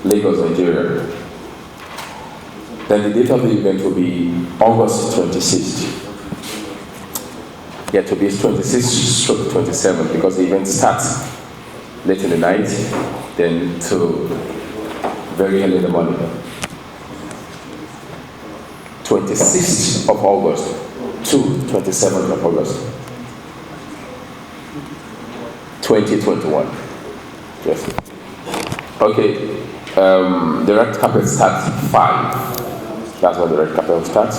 Lagos, Nigeria. Then the date of the event will be August 26th. Yeah, to be 26th to 27th because the event starts late in the night, then to very early in the morning. 26th of August to 27th of August, 2021. Yes. Okay. The red carpet starts 5. That's when the red carpet will start.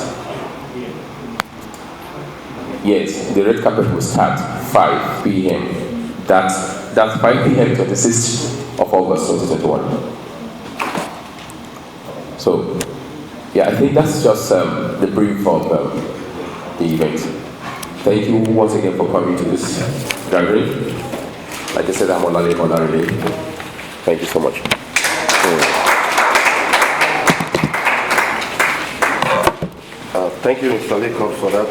Yes, the red carpet will start 5 p.m. That's 5 p.m. 26th of August 2021. So, yeah, I think that's just the brief of the event. Thank you once again for coming to this gathering. Like I said, I'm Olale. Thank you so much. Thank you, Mr. Leacock, for that.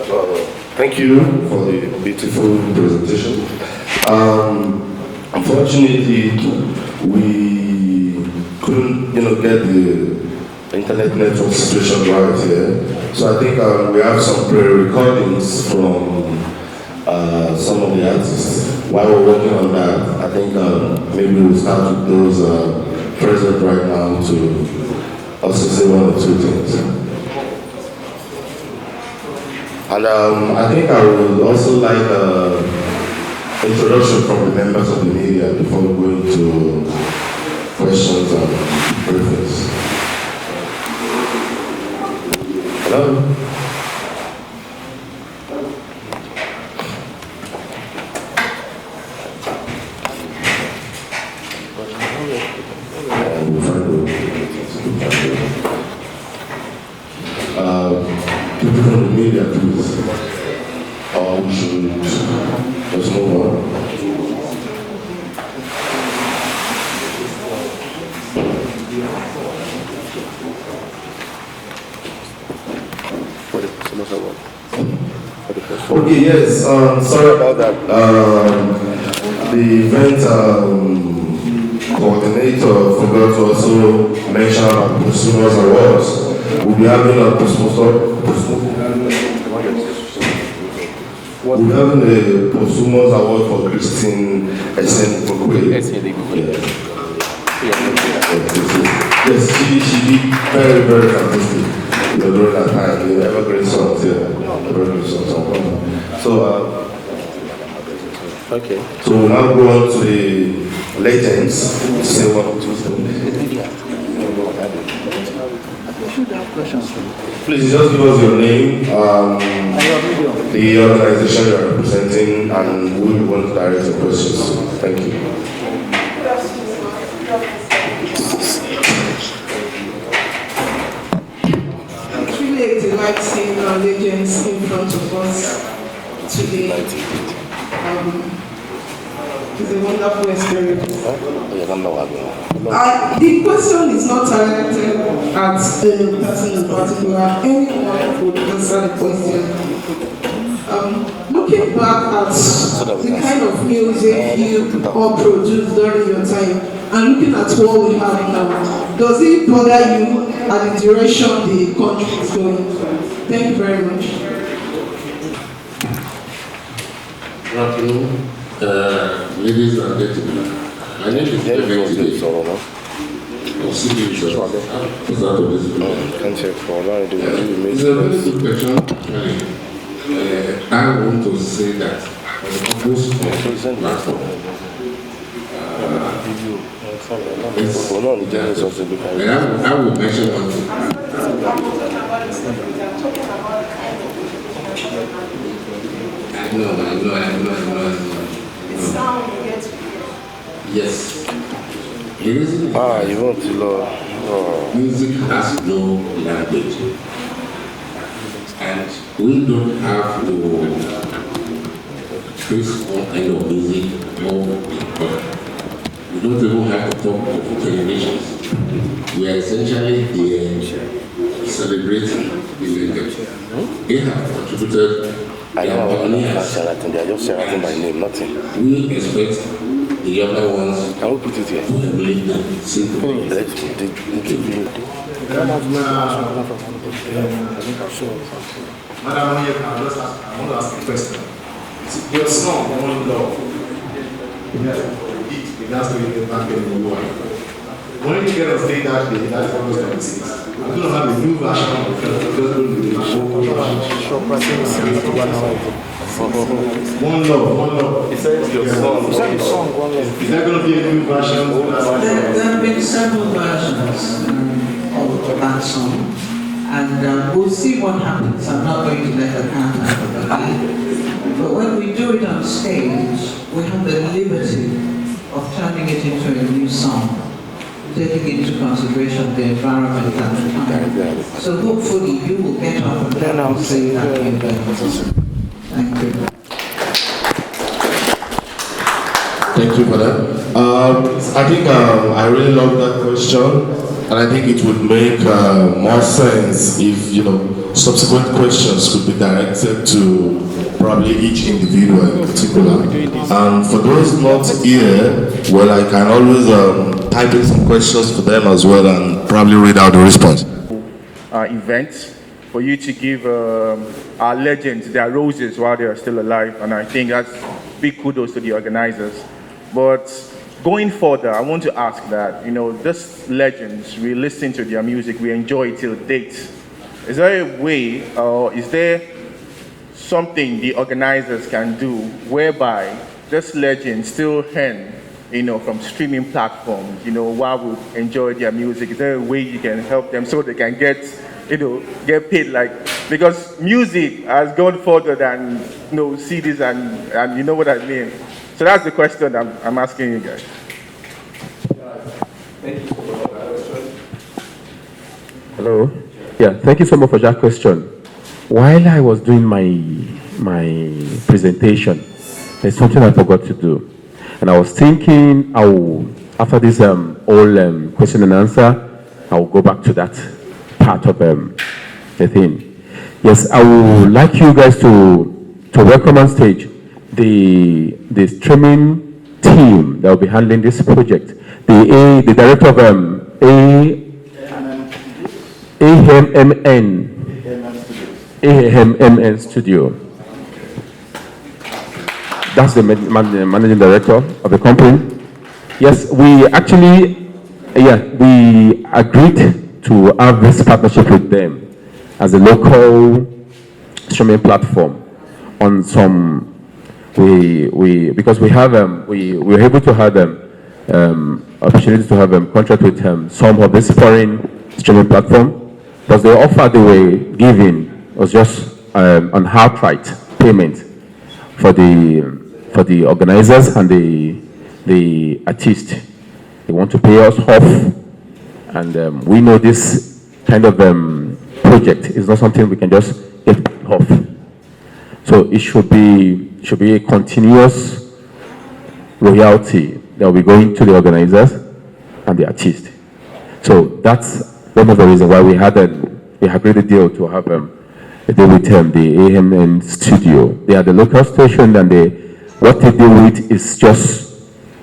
Thank you for the beautiful presentation. Unfortunately, we couldn't, get the internet network situation right here. So I think we have some pre-recordings from some of the artists. While we're working on that, I think maybe we'll start with those present right now to also say one or two things. And I think I would also like introduction from the members of the media before we go into questions and briefings. Hello? People from the media, please. Or we should just move on. Okay, yes, sorry about that. The event coordinator forgot to also mention our Consumers Awards. We'll be having a Consumers Award for Christine Esenibokwe. Yes, she did very, very fantastic. During that time, the evergreen songs here. So, okay. So we'll now go on to the legends to say one or two things. Please just give us your name, the organization you are representing, and who you want to direct your questions. Thank you. It's really a delight seeing our legends in front of us today. It's a wonderful experience. The question is not targeted at a person in particular. Anyone would answer the question. Looking back at the kind of music you all produced during your time and looking at what we have now, does it bother you at the direction the country is going? Thank you very much. Good afternoon. Ladies and gentlemen, my name is Chimezie. It's a very good question. I want to say that on the purpose of platform, I will mention one thing. I know. Yes. The reason is you want to know. Music has no language. And we don't have to trace one kind of music or we don't even have to talk of generations. We are essentially celebrating the language. They have contributed. I know, they are just shouting by name, nothing. We expect The other ones, I will put it here. we believe that it's simple. Let's put it. Madam Onyeka, I want to ask a question. Your song, One Love, it has to be back in the world. When you get on stage that day, that's August 26th, I'm going to have a new version of the One Love. It says your song. Is that going to be a new version? There have been several versions of that song, and we'll see what happens. I'm not going to let the cat out of the bag. But when we do it on stage, we have the liberty of turning it into a new song, taking into consideration the environment at the time. So hopefully you will get up and sing that new version. Thank you. Thank you for that. I think I really love that question, and I think it would make more sense if subsequent questions could be directed to probably each individual in particular. And for those not here, well, I can always type in some questions for them as well and probably read out the response. Events for you to give our legends their roses while they are still alive, and I think that's big kudos to the organizers. But going further, I want to ask that, these legends, we listen to their music, we enjoy it till date. Is there a way, or is there something the organizers can do whereby this legend still earn, from streaming platforms, while we enjoy their music? Is there a way you can help them so they can get paid, because music has gone further than, CDs and you know what I mean? So that's the question I'm asking you guys. Hello. Yeah, thank you so much for that question. While I was doing my presentation, there's something I forgot to do. And I was thinking, after this whole question and answer, I will go back to that part of the thing. Yes, I would like you guys to welcome on stage the streaming team that will be handling this project. The director of AMMN Studio. That's the managing director of the company. Yes, we agreed to have this partnership with them as a local streaming platform on some. Because we were able to have opportunity to have contract with some of this foreign streaming platform, but the offer they were giving was just on outright payment for the organizers and the artist. They want to pay us off, and we know this kind of project is not something we can just get off. So it should be a continuous royalty that will be going to the organizers and the artist. So that's one of the reasons why we agreed a deal to have a deal with the AMN Studio. They are the local station, and what they do with is just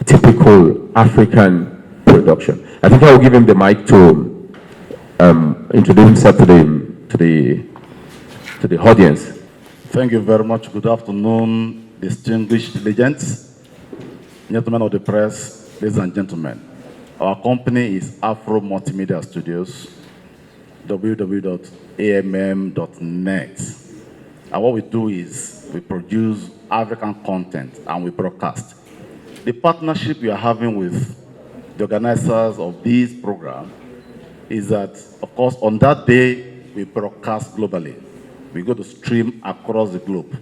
typical African production. I think I will give him the mic to introduce himself to the audience. Thank you very much. Good afternoon, distinguished legends, gentlemen of the press, ladies and gentlemen. Our company is Afro Multimedia Studios, www.amm.net. And what we do is we produce African content and we broadcast. The partnership we are having with the organizers of this program is that, of course, on that day, we broadcast globally. We go to stream across the globe.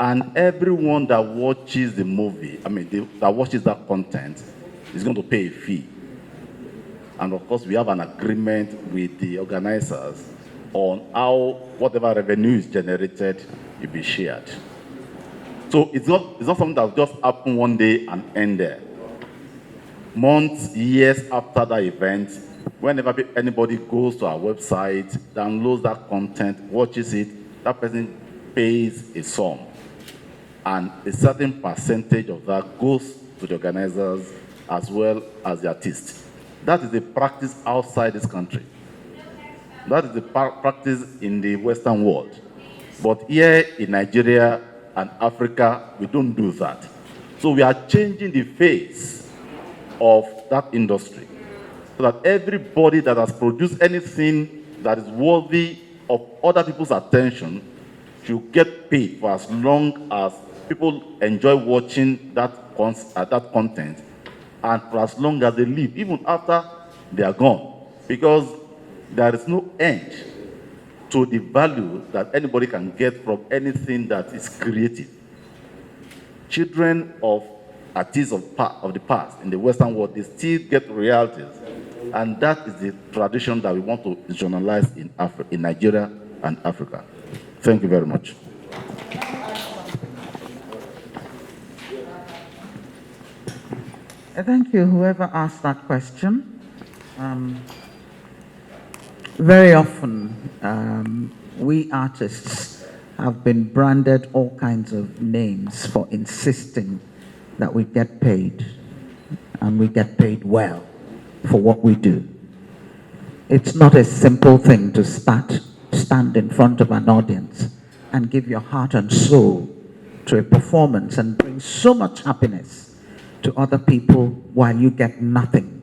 And everyone that watches the movie, that watches that content, is going to pay a fee. And of course, we have an agreement with the organizers on how whatever revenue is generated will be shared. So it's not something that will just happen one day and end there. Months, years after that event, whenever anybody goes to our website, downloads that content, watches it, that person pays a sum. And a certain percentage of that goes to to the organizers as well as the artists. That is the practice outside this country. That is the practice in the Western world. But here in Nigeria and Africa, we don't do that. So we are changing the face of that industry so that everybody that has produced anything that is worthy of other people's attention should get paid for as long as people enjoy watching that content and for as long as they live, even after they are gone. Because there is no end to the value that anybody can get from anything that is created. Children of artists of the past in the Western world, they still get royalties. And that is the tradition that we want to journalize in Nigeria and Africa. Thank you very much. Thank you, whoever asked that question. Very often, we artists have been branded all kinds of names for insisting that we get paid, and we get paid well for what we do. It's not a simple thing to stand in front of an audience and give your heart and soul to a performance and bring so much happiness to other people while you get nothing.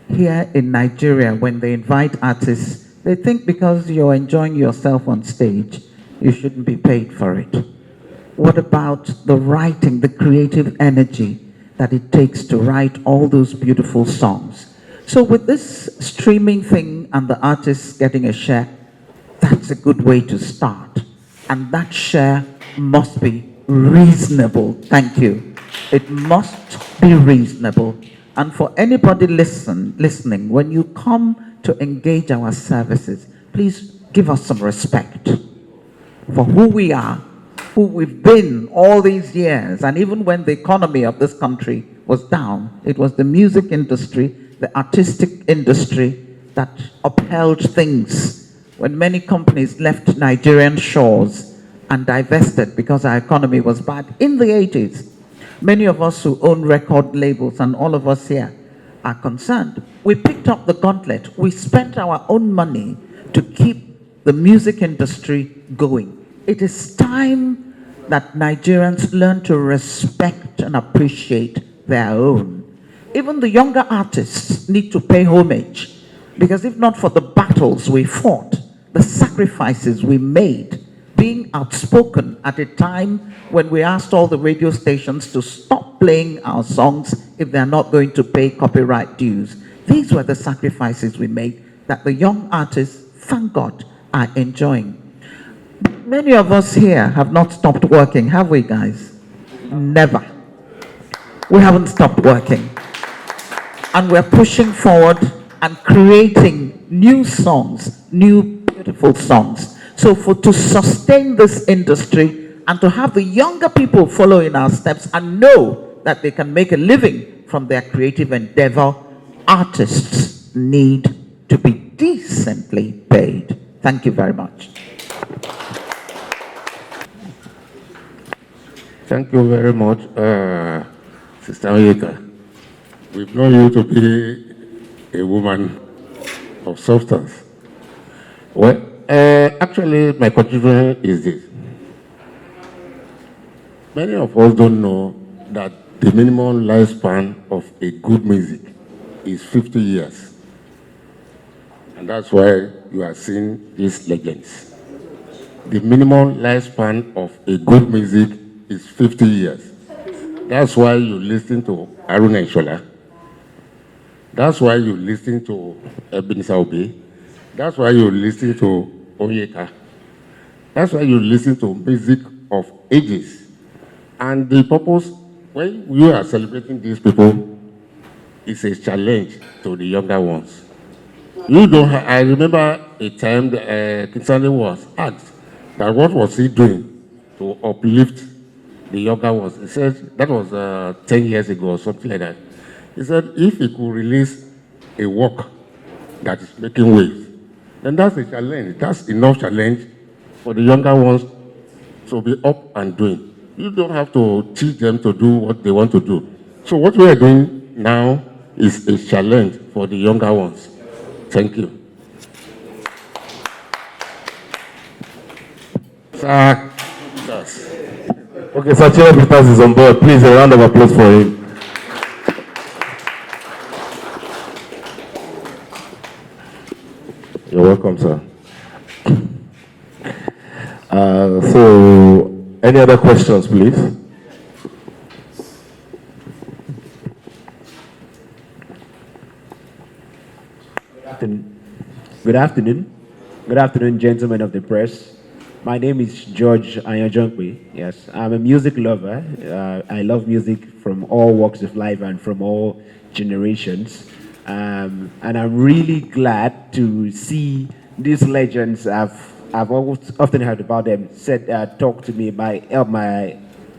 Here in Nigeria, when they invite artists, they think because you're enjoying yourself on stage, you shouldn't be paid for it. What about the writing, the creative energy that it takes to write all those beautiful songs? So with this streaming thing and the artists getting a share, that's a good way to start. And that share must be reasonable. Thank you. It must be reasonable. And for anybody listening, when you come to engage our services, please give us some respect for who we are, who we've been all these years. And even when the economy of this country was down, it was the music industry, the artistic industry that upheld things when many companies left Nigerian shores and divested because our economy was bad in the 80s. Many of us who own record labels and all of us here are concerned. We picked up the gauntlet. We spent our own money to keep the music industry going. It is time that Nigerians learn to respect and appreciate their own. Even the younger artists need to pay homage, because if not for the battles we fought, the sacrifices we made, being outspoken at a time when we asked all the radio stations to stop playing our songs if they're not going to pay copyright dues. These were the sacrifices we made that the young artists, thank God, are enjoying. Many of us here have not stopped working, have we, guys? Never. We haven't stopped working. And we're pushing forward and creating new songs, new beautiful songs. So to sustain this industry and to have the younger people follow in our steps and know that they can make a living from their creative endeavor, artists need to be decently paid. Thank you very much. Thank you very much, Sister Onyeka. We've known you to be a woman of substance. Well, actually, my contribution is this. Many of us don't know that the minimum lifespan of a good music is 50 years. And that's why you are seeing these legends. The minimum lifespan of a good music is 50 years. That's why you listen to Haruna Ishola. That's why you listen to Ebenezer Obey. That's why you listen to Onyeka. That's why you listen to music of ages. And the purpose, when you are celebrating these people, is a challenge to the younger ones. You don't. I remember a time that King Stanley was asked that what was he doing to uplift the younger ones. He said that was 10 years ago or something like that. He said if he could release a work that is making waves, then that's a challenge. That's enough challenge for the younger ones to be up and doing. You don't have to teach them to do what they want to do. So what we are doing now is a challenge for the younger ones. Thank you. Sir. Yes. Okay, Sir Peters is on board. Please, a round of applause for him. You're welcome, sir. So, any other questions, please? Good afternoon. Good afternoon, gentlemen of the press. My name is George Ayanjonkwe. Yes, I'm a music lover. I love music from all walks of life and from all generations. And I'm really glad to see these legends. I've often heard about them. Talk to me. My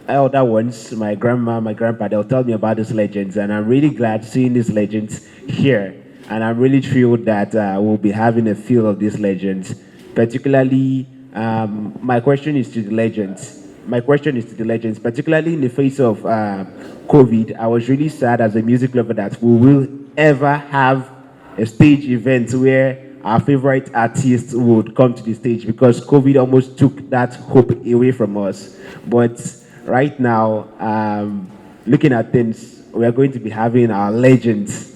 elder ones, my grandma, my grandpa. They'll tell me about these legends, and I'm really glad seeing these legends here. And I'm really thrilled that we'll be having a feel of these legends. Particularly, my question is to the legends. Particularly in the face of COVID. I was really sad as a music lover that we will ever have a stage event where our favorite artists would come to the stage, because COVID almost took that hope away from us. But right now, looking at things, we are going to be having our legends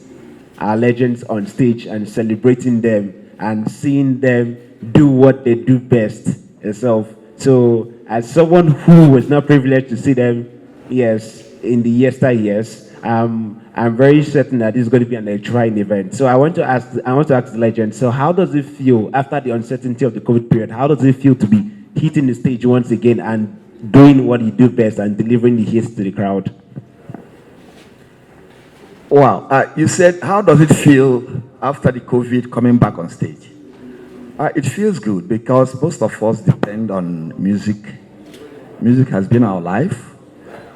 on stage and celebrating them and seeing them do what they do best itself. So as someone who was not privileged to see them, yes, in the yesteryears, I'm very certain that this is going to be an electrifying event. So I want to ask the legend, so how does it feel after the uncertainty of the COVID period? How does it feel to be hitting the stage once again and doing what you do best and delivering the hits to the crowd? Wow. You said, how does it feel after the COVID coming back on stage? It feels good because most of us depend on music. Music has been our life.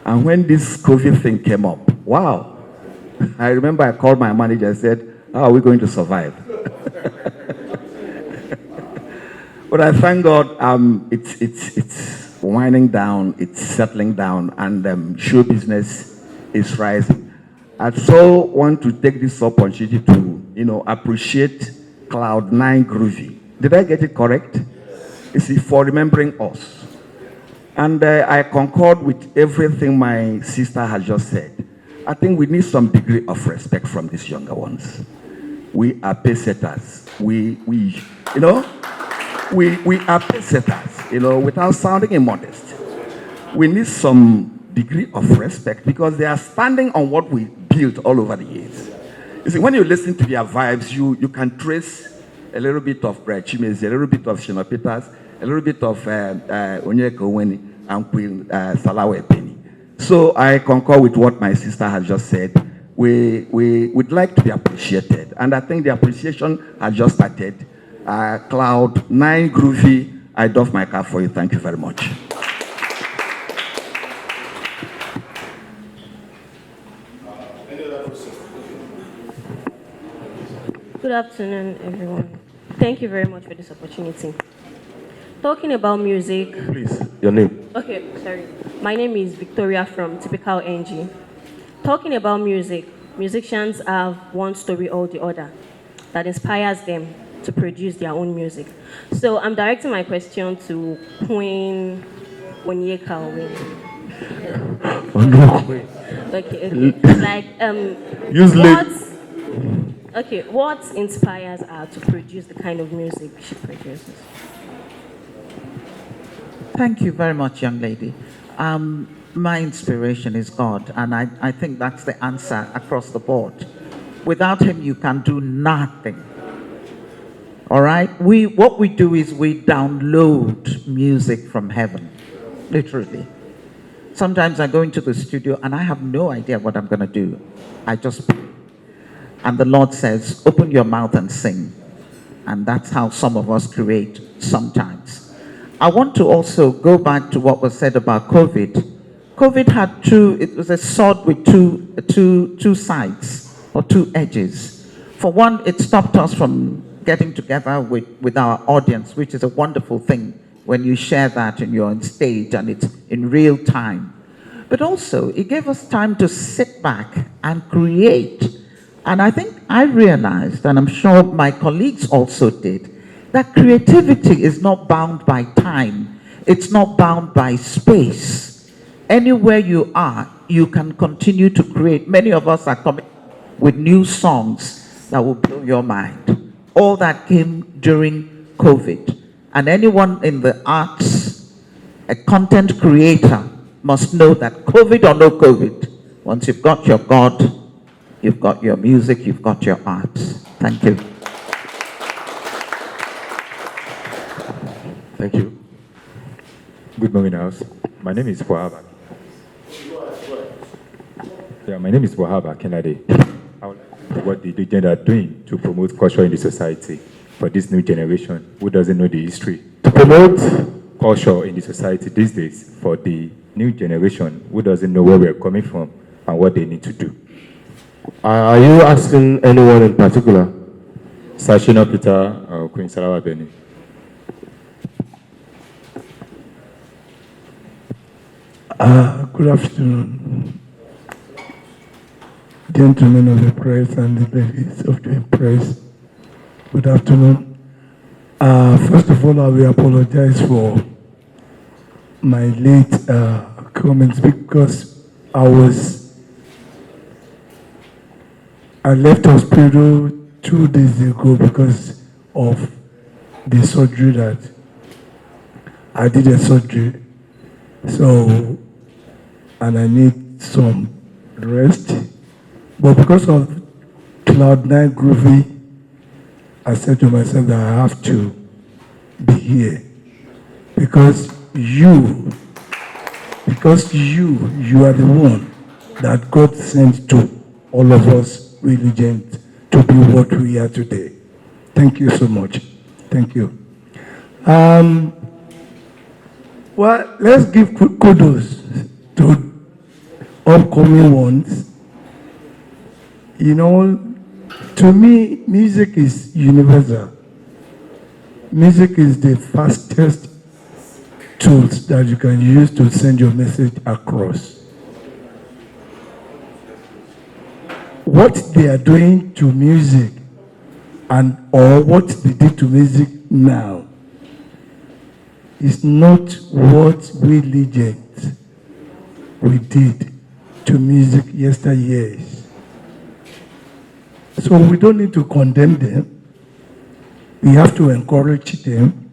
And when this COVID thing came up, wow. I remember I called my manager and said, how are we going to survive? But I thank God it's winding down, it's settling down, and show business is rising. I so want to take this opportunity to, appreciate Cloud9 Groovy. Did I get it correct? You see, for remembering us. And I concord with everything my sister has just said. I think we need some degree of respect from these younger ones. We are pace setters. We are pace setters, without sounding immodest. We need some degree of respect because they are standing on what we built all over the years. You see, when you listen to their vibes, you can trace a little bit of Chimezie, a little bit of Shina Peters, a little bit of Onyeka, Onwenu, and Queen Salawe Penny. So I concur with what my sister has just said. We would like to be appreciated, and I think the appreciation has just started. Cloud9 Groovy, I doff my cap for you. Thank you very much. Good afternoon, everyone. Thank you very much for this opportunity. Talking about music. Please, your name. Okay, sorry. My name is Victoria from Typical NG. Talking about music, musicians have one story or the other that inspires them to produce their own music. So I'm directing my question to Queen Onyeka. Okay. What inspires her to produce the kind of music she produces? Thank you very much, young lady. My inspiration is God, and I think that's the answer across the board. Without him, you can do nothing. All right? What we do is we download music from heaven, literally. Sometimes I go into the studio and I have no idea what I'm going to do. I just pray. And the Lord says, open your mouth and sing. And that's how some of us create sometimes. I want to also go back to what was said about COVID. COVID had it was a sword with two sides or two edges. For one, it stopped us from getting together with our audience, which is a wonderful thing when you share that and you're on stage and it's in real time. but also it gave us time to sit back and create. And I think I realized, and I'm sure my colleagues also did, that creativity is not bound by time. It's not bound by space. Anywhere you are, you can continue to create. Many of us are coming with new songs that will blow your mind. All that came during COVID. And anyone in the arts, a content creator, must know that COVID or no COVID, once you've got your God, you've got your music, you've got your arts. Thank you. Thank you. Good morning, House. My name is Wahaba. Yeah, my name is Wahaba Kennedy. I would like to know what the legend are doing to promote culture in the society for this new generation who doesn't know the history. To promote culture in the society these days for the new generation who doesn't know where we're coming from and what they need to do. Are you asking anyone in particular? Shina Peter or Queen Salawa Beni. Good afternoon, gentlemen of the press and the ladies of the press. Good afternoon. First of all, I will apologize for my late comments because I left hospital 2 days ago because of the surgery that I did a surgery. So, and I need some rest. But because of Cloud9 Groovy, I said to myself that I have to be here. Because you are the one that God sent to all of us religions to be what we are today. Thank you so much. Thank you. Well, let's give kudos to upcoming ones. You know, to me, music is universal. Music is the fastest tools that you can use to send your message across. What they are doing to music or what they did to music now is not what we legends we did to music yesteryears. So we don't need to condemn them. We have to encourage them.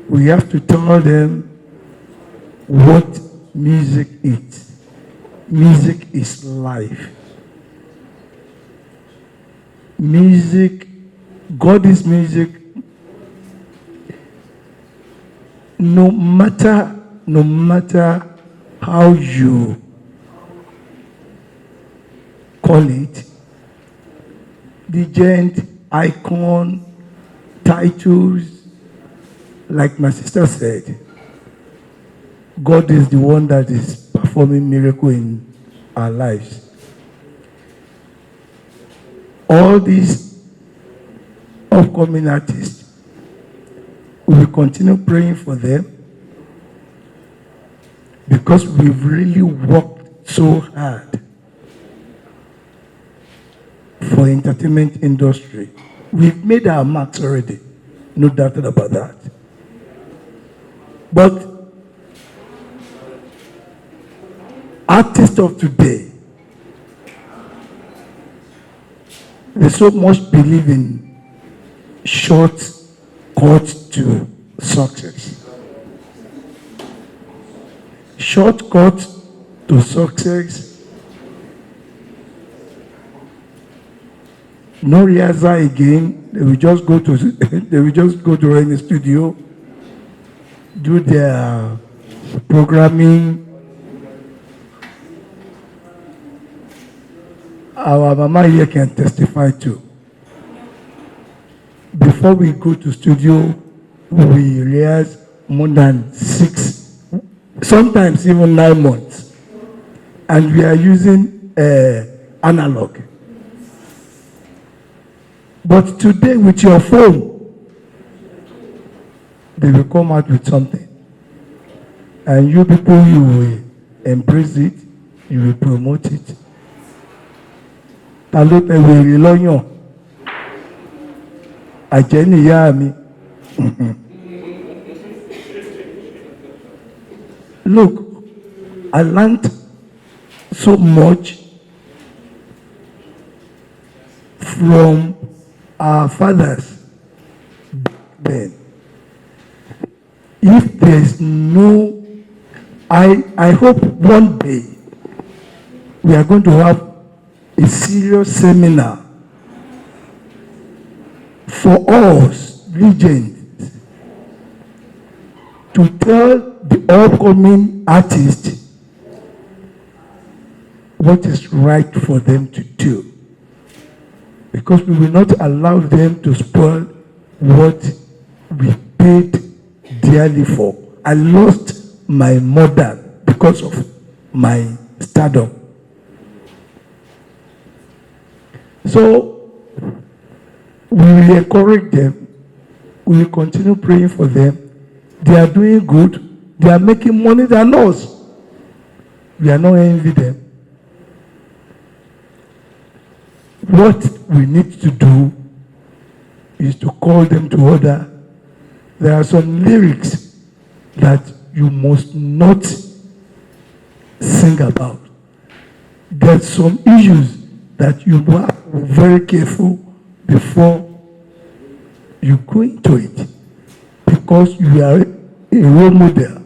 We have to tell them what music is. Music is life. Music, God is music. No matter how you call it, legend, icon, titles, like my sister said, God is the one that is performing miracle in our lives. All these upcoming artists, we will continue praying for them because we've really worked so hard for entertainment industry. We've made our marks already, no doubt about that. But artists of today, they so much believe in shortcut to success. Shortcut to success. No rehearsal again. They will just go to any studio, do their programming. Our mama here can testify to. Before we go to studio, we rehearse more than 6, sometimes even 9 months. And we are using analog. But today with your phone, they will come out with something. And you people, you will embrace it, you will promote it. Ta ló tẹ wèrè lọ́yàn? Àjẹ́ nìyá mi. Look, I learned so much from our fathers then. If there's no, I hope one day we are going to have a serious seminar for us, legends, to tell the upcoming artists what is right for them to do. Because we will not allow them to spoil what we paid dearly for. I lost my mother because of my stardom. So we will encourage them. We will continue praying for them. They are doing good. They are making money than us. We are not envy them. What we need to do is to call them to order. There are some lyrics that you must not sing about. There's some issues that you have to be very careful before you go into it, because you are a role model.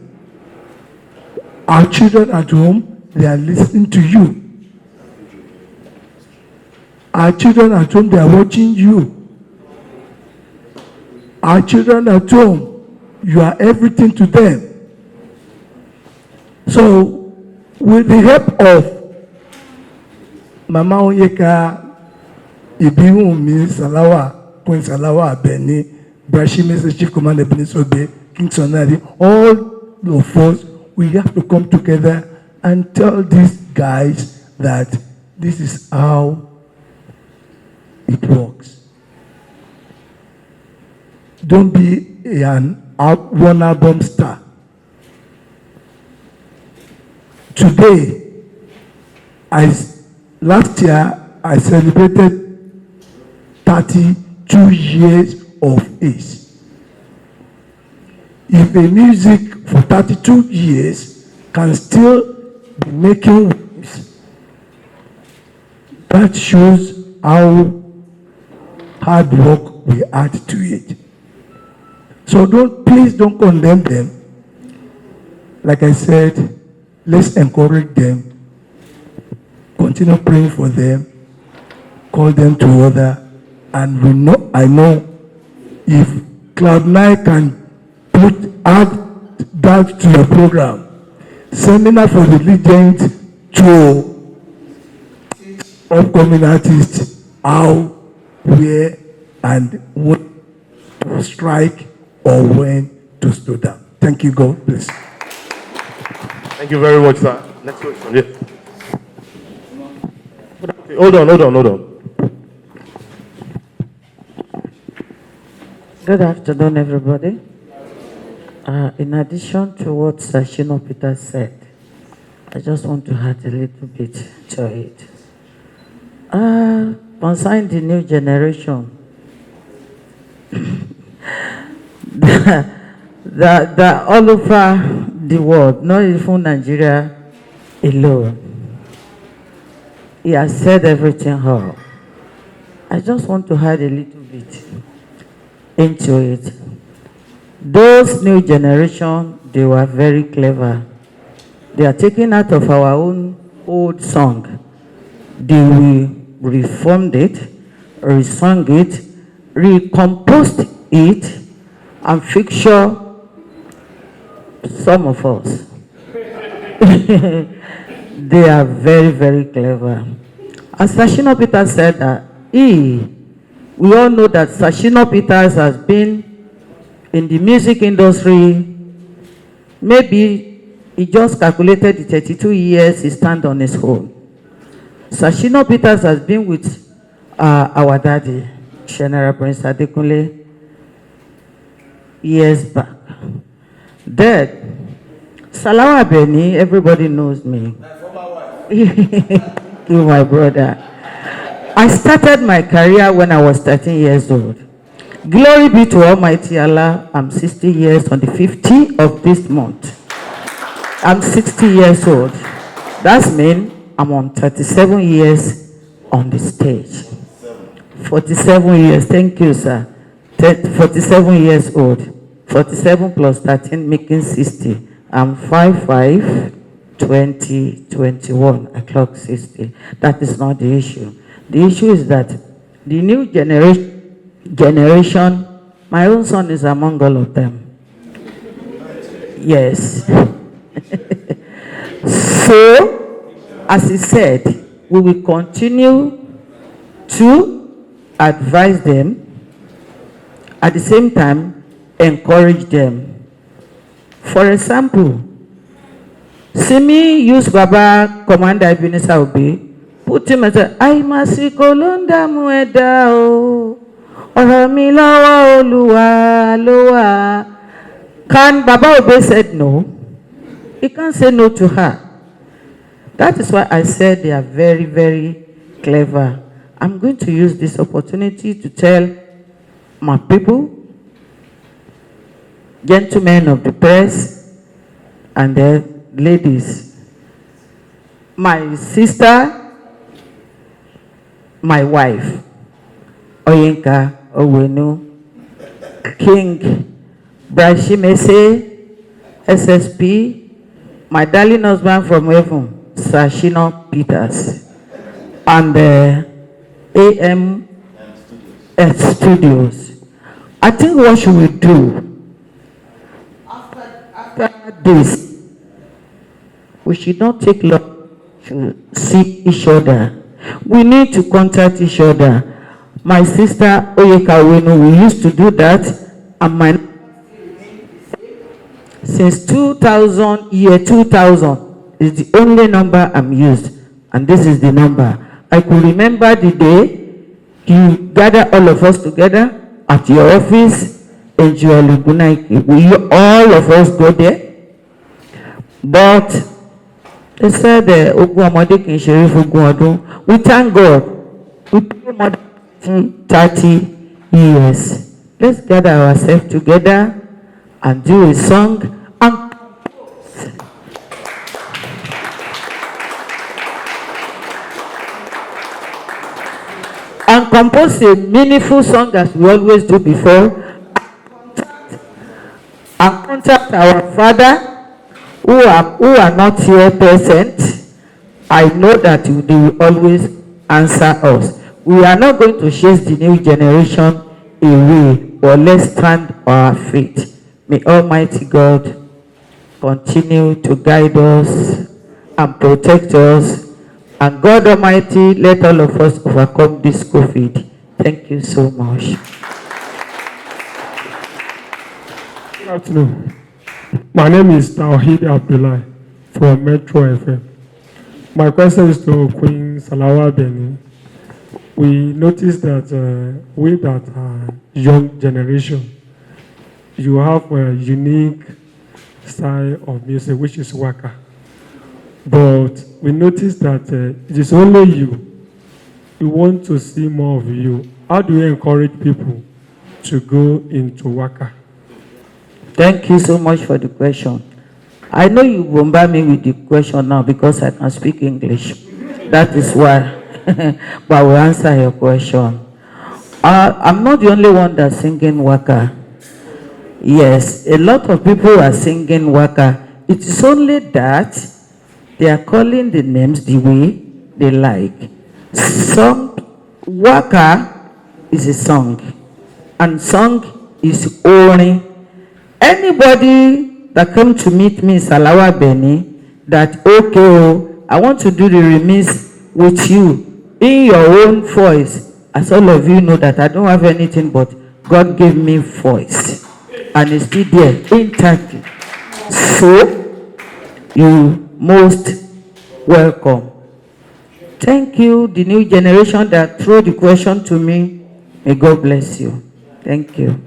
Our children at home, they are listening to you. Our children at home, they are watching you. Our children at home, you are everything to them. So, with the help of Mama Onyeka, Ibihunmi Salawa, Queen Salawa Abeni, Chimezie, Chief Commander Benisobe, King Sonari, all of us, we have to come together and tell these guys that this is how it works. Don't be one album star. Today, last year, I celebrated 32 years of age. If a music for 32 years can still be making waves, that shows how hard work we add to it. So please don't condemn them. Like I said, let's encourage them, continue praying for them, call them to order, and I know if Cloud9 can add that to your program, seminar for the legends to upcoming artists, how, where, and when to strike or when to slow down. Thank you, God bless. Thank you very much, sir. Next question. Yeah. Okay, hold on. Good afternoon, everybody. In addition to what Shina Peter said, I just want to add a little bit to it. Concerning the new generation, that all over the world, not even Nigeria alone, he has said everything all. I just want to add a little bit into it. Those new generation, they were very clever. They are taking out of our own old song. They will reformed it, resung it, recomposed it, and fixture some of us. They are very, very clever. As Shina Peter said that we all know that Shina Peters has been in the music industry. Maybe he just calculated the 32 years he stand on his own. Shina Peters has been with our daddy, General Prince Adekunle, years back. Then, Salawa Beni, everybody knows me. You, my brother. I started my career when I was 13 years old. Glory be to Almighty Allah. I'm 60 years on the 15th of this month. I'm 60 years old. That means I'm on 37 years on the stage. 47 years, thank you, sir. 47 years old. 47 plus 13 making 60. I'm 55, 20, 21. I clock 60. That is not the issue. The issue is that the new generation, my own son is among all of them. Yes. So, as he said, we will continue to advise them, at the same time, encourage them. For example, see me use Baba Commander Ebenezer Obey, put him as a I masiko londa mueda o orami lawa oluwa lowa. Can Baba Obey said no? He can't say no to her. That is why I said they are very, very clever. I'm going to use this opportunity to tell my people, gentlemen of the press, and the ladies, my sister, my wife, Onyeka, Onwenu, King, Chimezie, SSP, my darling husband from heaven, Sir Shina Peters, and AM Studios. I think what should we do? After this, we should not take long to see each other. We need to contact each other. My sister Onyeka, we used to do that, and my since 2000 is the only number I'm used, and this is the number. I could remember the day you gather all of us together at your office in Jualugunaiki. We all of us go there, but they said we thank God we pay more than 30 years. Let's gather ourselves together and do a song and compose a meaningful song as we always do before, and contact our father who are not here present. I know that they will always answer us. We are not going to chase the new generation away, but let's stand on our feet. May Almighty God continue to guide us and protect us. And God Almighty, let all of us overcome this COVID. Thank you so much. Good afternoon. My name is Tawhid Abdullah from Metro FM. My question is to Queen Salawa Beni. We noticed that we that are young generation, you have a unique style of music, which is waka. But we noticed that it is only you. We want to see more of you. How do you encourage people to go into waka? Thank you so much for the question. I know you bombard me with the question now because I can speak English. That is why. But I will answer your question. I'm not the only one that's singing waka. Yes, a lot of people are singing waka. It is only that they are calling the names the way they like. Some waka is a song, and song is ori. Anybody that come to meet me in Salawa Beni, that okay, I want to do the remix with you in your own voice. As all of you know that I don't have anything but God gave me voice, and it's still there intact. So you most welcome. Thank you, the new generation that threw the question to me. May God bless you. Thank you.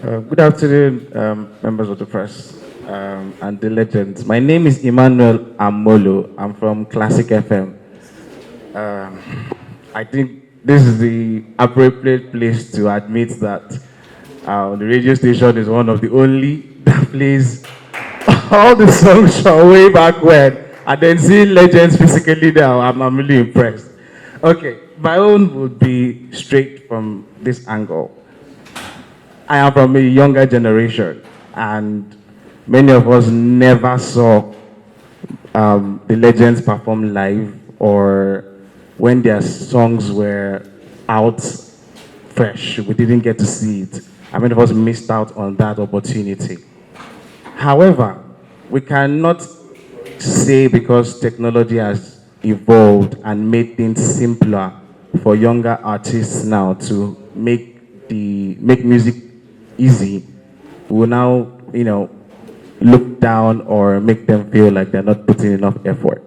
Good afternoon, members of the press and the legends. My name is Emmanuel Amolo. I'm from Classic FM. I think this is the appropriate place to admit that the radio station is one of the only that plays all the songs from way back when, and then seeing legends physically now, I'm really impressed. Okay, my own would be straight from this angle. I am from a younger generation, and many of us never saw the legends perform live, or when their songs were out fresh, we didn't get to see it. And many of us missed out on that opportunity. However, we cannot say because technology has evolved and made things simpler for younger artists now to make music easy, we will now, look down or make them feel like they're not putting enough effort.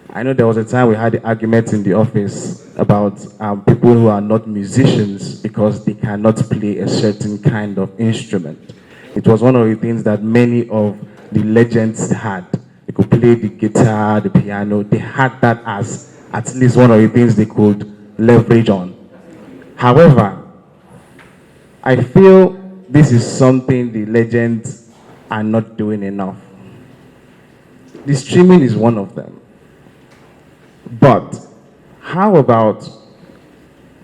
I know there was a time we had the argument in the office about people who are not musicians because they cannot play a certain kind of instrument. It was one of the things that many of the legends had. They could play the guitar, the piano. They had that as at least one of the things they could leverage on. However, I feel this is something the legends are not doing enough. The streaming is one of them. But how about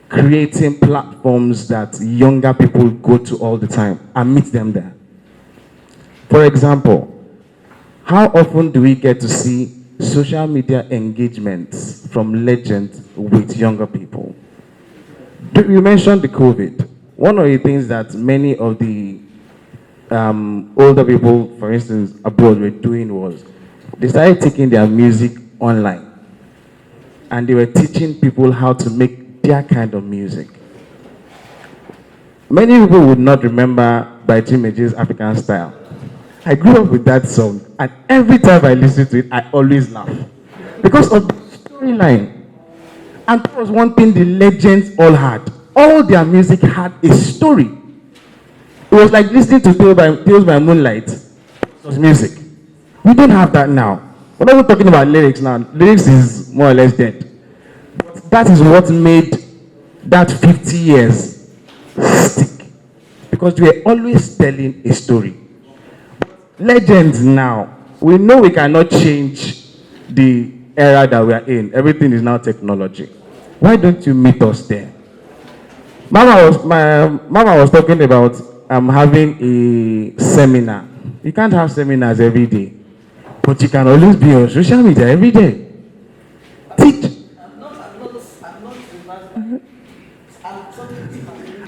creating platforms that younger people go to all the time and meet them there? For example, how often do we get to see social media engagements from legends with younger people? You mentioned the COVID. One of the things that many of the older people, for instance, abroad were doing was they started taking their music online. And they were teaching people how to make their kind of music. Many people would not remember by Chimezie's African Style. I grew up with that song, and every time I listen to it, I always laugh. Because of the storyline. And that was one thing the legends all had. All their music had a story. It was like listening to Tales by Moonlight. It was music. We don't have that now. We're not even talking about lyrics now. Lyrics is more or less dead. But that is what made that 50 years stick. Because we are always telling a story. Legends now, we know we cannot change the era that we are in. Everything is now technology. Why don't you meet us there? Mama was talking about having a seminar. You can't have seminars every day. But you can always be on social media every day. Teach.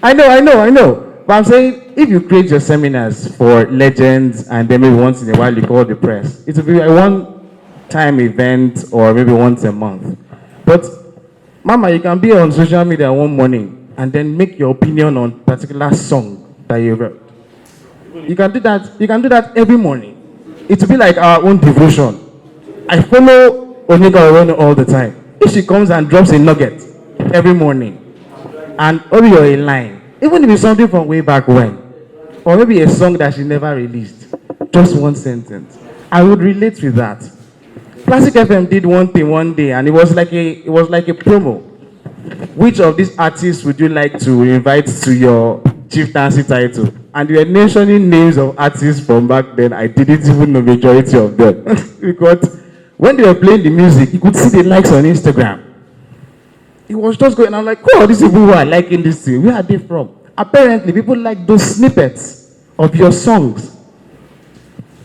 I know. But I'm saying, if you create your seminars for legends and then maybe once in a while you call the press, it will be a one-time event or maybe once a month. But, Mama, you can be on social media one morning and then make your opinion on a particular song that you wrote. You can do that every morning. It will be like our own devotion. I follow Onyeka all the time. If she comes and drops a nugget every morning, and maybe you're in line, even if it's something from way back when, or maybe a song that she never released, just one sentence, I would relate with that. Classic FM did one thing one day, and it was like a promo. Which of these artists would you like to invite to your chieftaincy title? And you were mentioning names of artists from back then. I didn't even know majority of them. Because when they were playing the music, you could see the likes on Instagram. It was just going, I'm like, oh, these people who are liking this thing, where are they from? Apparently, people like those snippets of your songs.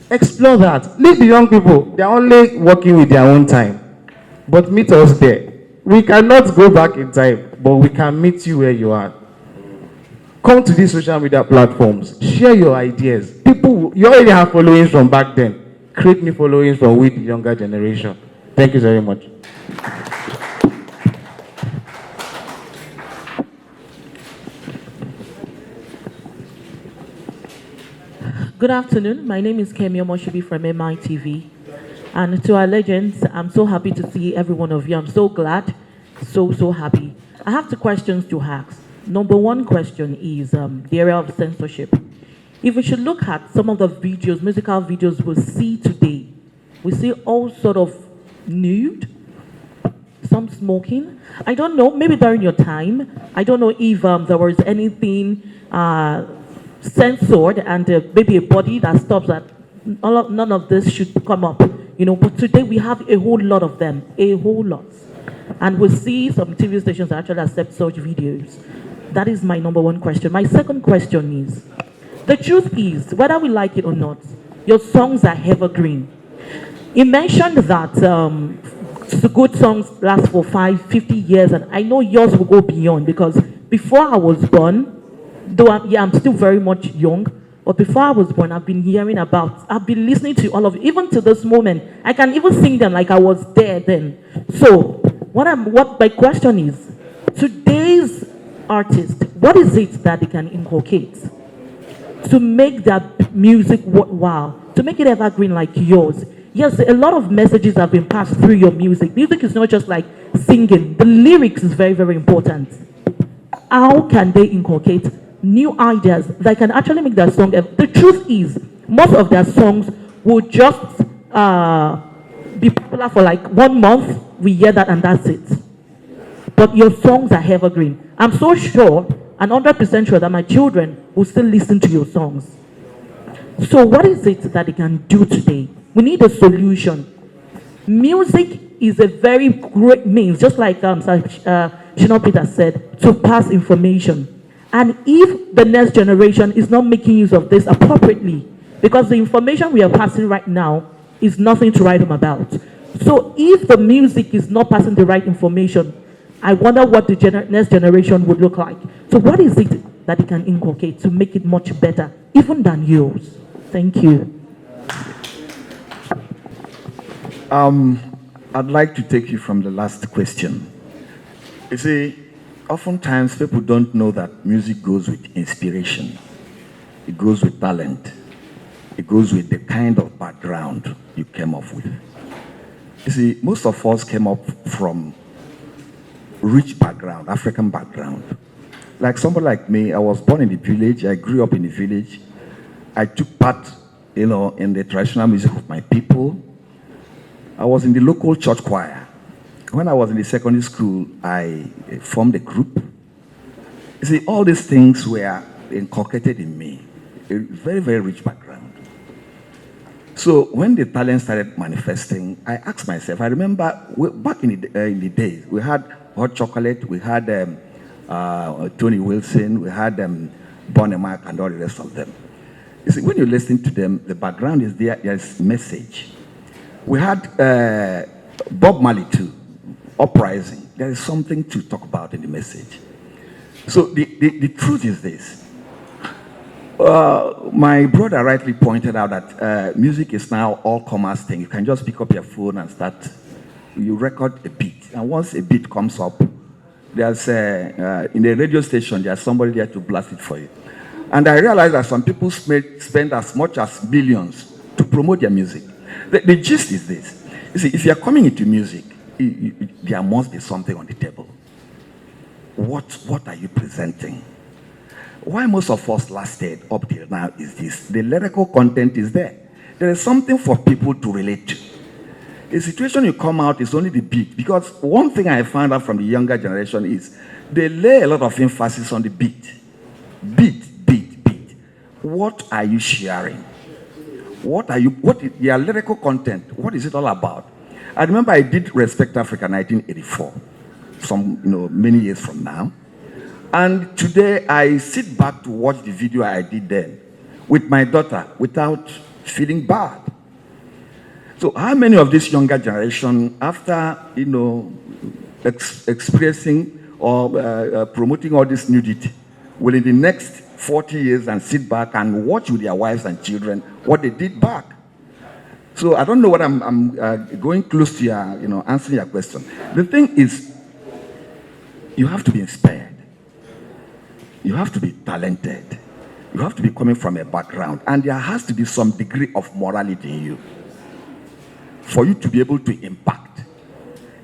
Explore that. Leave the young people. They're only working with their own time. But meet us there. We cannot go back in time, but we can meet you where you are. Come to these social media platforms. Share your ideas. People, you already have followings from back then. Create new followings from with the younger generation. Thank you very much. Good afternoon. My name is Kemi Omoshubi from MITV. And to our legends, I'm so happy to see every one of you. I'm so glad, so happy. I have two questions to ask. Number one question is the area of censorship. If we should look at some of the videos, musical videos we see today, we see all sort of nude, some smoking. I don't know, maybe during your time, I don't know if there was anything censored and maybe a body that stops that none of this should come up. But today we have a whole lot of them, a whole lot. And we see some TV stations that actually accept such videos. That is my number one question. My second question is, the truth is, whether we like it or not, your songs are evergreen. You mentioned that the good songs last for 50 years, and I know yours will go beyond, because before I was born, though I'm still very much young, but before I was born, I've been listening to all of it, even to this moment. I can even sing them like I was there then. So, what my question is, today's artist, what is it that they can inculcate to make their music worthwhile, to make it evergreen like yours? Yes, a lot of messages have been passed through your music. Music is not just like singing. The lyrics is very, very important. How can they inculcate new ideas that can actually make their song? The truth is, most of their songs will just be popular for like 1 month. We hear that and that's it. But your songs are evergreen. I'm so sure, and 100% sure, that my children will still listen to your songs. So what is it that they can do today? We need a solution. Music is a very great means, just like Shina Peter said, to pass information. And if the next generation is not making use of this appropriately, because the information we are passing right now is nothing to write home about. So if the music is not passing the right information, I wonder what the next generation would look like. So what is it that they can inculcate to make it much better, even than yours? Thank you. I'd like to take you from the last question. You see, oftentimes people don't know that music goes with inspiration. It goes with talent. It goes with the kind of background you came up with. You see, most of us came up from rich background, African background. Like somebody like me, I was born in the village, I grew up in the village. I took part, in the traditional music of my people. I was in the local church choir. When I was in the secondary school, I formed a group. You see, all these things were inculcated in me. A very, very rich background. So when the talent started manifesting, I asked myself, I remember back in the days, we had Hot Chocolate, we had Tony Wilson, we had Bonnie Mac and all the rest of them. You see, when you listen to them, the background is there, there's message. We had Bob Marley too, Uprising. There is something to talk about in the message. So the truth is this. My brother rightly pointed out that music is now all-commerce thing. You can just pick up your phone and you record a beat. And once a beat comes up, there's in the radio station, there's somebody there to blast it for you. And I realized that some people spend as much as millions to promote their music. The gist is this. You see, if you're coming into music, there must be something on the table. What are you presenting? Why most of us lasted up till now is this. The lyrical content is there. There is something for people to relate to. The situation you come out is only the beat. Because one thing I found out from the younger generation is they lay a lot of emphasis on the beat. Beat. What are you sharing? What is your lyrical content? What is it all about? I remember I did Respect Africa 1984, many years from now. And today I sit back to watch the video I did then with my daughter without feeling bad. So how many of this younger generation, after expressing or promoting all this nudity, will in the next 40 years and sit back and watch with their wives and children what they did back? So I don't know what I'm going close to your, answering your question. The thing is, you have to be inspired. You have to be talented. You have to be coming from a background. And there has to be some degree of morality in you for you to be able to impact.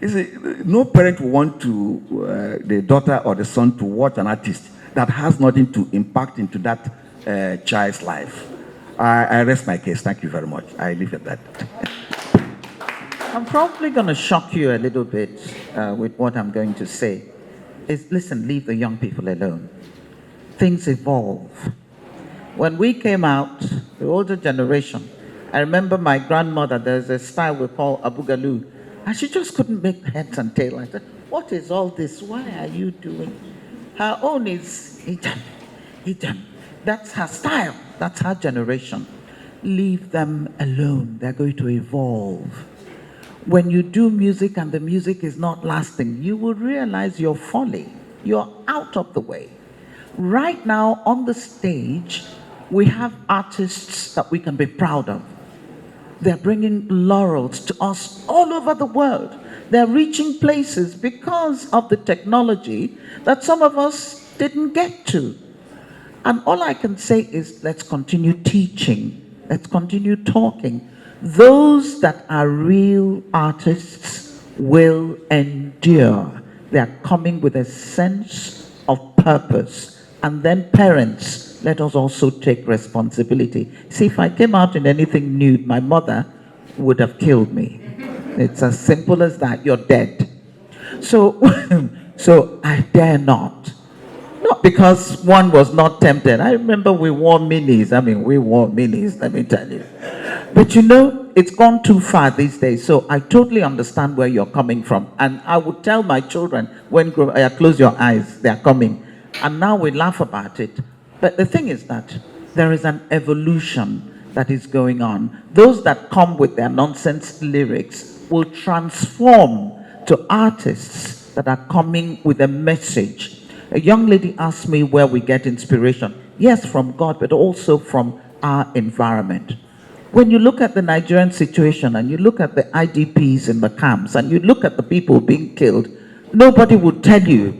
You see, no parent will want the daughter or the son to watch an artist that has nothing to impact into that child's life. I rest my case. Thank you very much. I leave it at that. I'm probably going to shock you a little bit with what I'm going to say. Listen, leave the young people alone. Things evolve. When we came out, the older generation, I remember my grandmother, there's a style we call abugalu, and she just couldn't make heads and tail. I said, what is all this? Why are you doing? Her own is hijab, hijab. That's her style. That's her generation. Leave them alone. They're going to evolve. When you do music and the music is not lasting, you will realize your folly. You're out of the way. Right now on the stage, we have artists that we can be proud of. They're bringing laurels to us all over the world. They're reaching places because of the technology that some of us didn't get to. And all I can say is, let's continue teaching. Let's continue talking. Those that are real artists will endure. They're coming with a sense of purpose. And then parents, let us also take responsibility. See, if I came out in anything nude, my mother would have killed me. It's as simple as that. You're dead. So, so I dare not. Not because one was not tempted. I remember we wore minis. We wore minis, let me tell you. But you know, it's gone too far these days. So I totally understand where you're coming from. And I would tell my children, when close your eyes, they're coming. And now we laugh about it. But the thing is that there is an evolution that is going on. Those that come with their nonsense lyrics will transform to artists that are coming with a message. A young lady asked me where we get inspiration. Yes, from God, but also from our environment. When you look at the Nigerian situation and you look at the IDPs in the camps and you look at the people being killed, nobody would tell you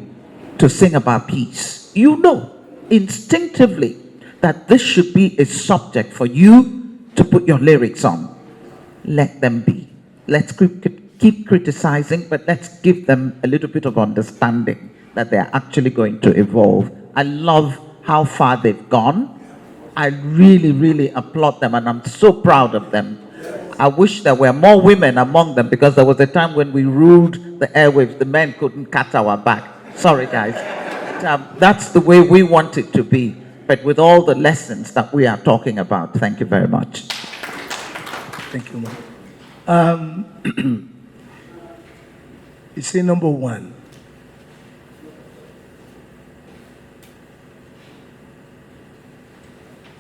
to sing about peace. You know instinctively that this should be a subject for you to put your lyrics on. Let them be. Let's keep criticizing, but let's give them a little bit of understanding that they're actually going to evolve. I love how far they've gone. I really, really applaud them, and I'm so proud of them. I wish there were more women among them, because there was a time when we ruled the airwaves, the men couldn't cut our back. Sorry, guys. That's the way we want it to be, but with all the lessons that we are talking about. Thank you very much. Thank you, ma'am. You say number one.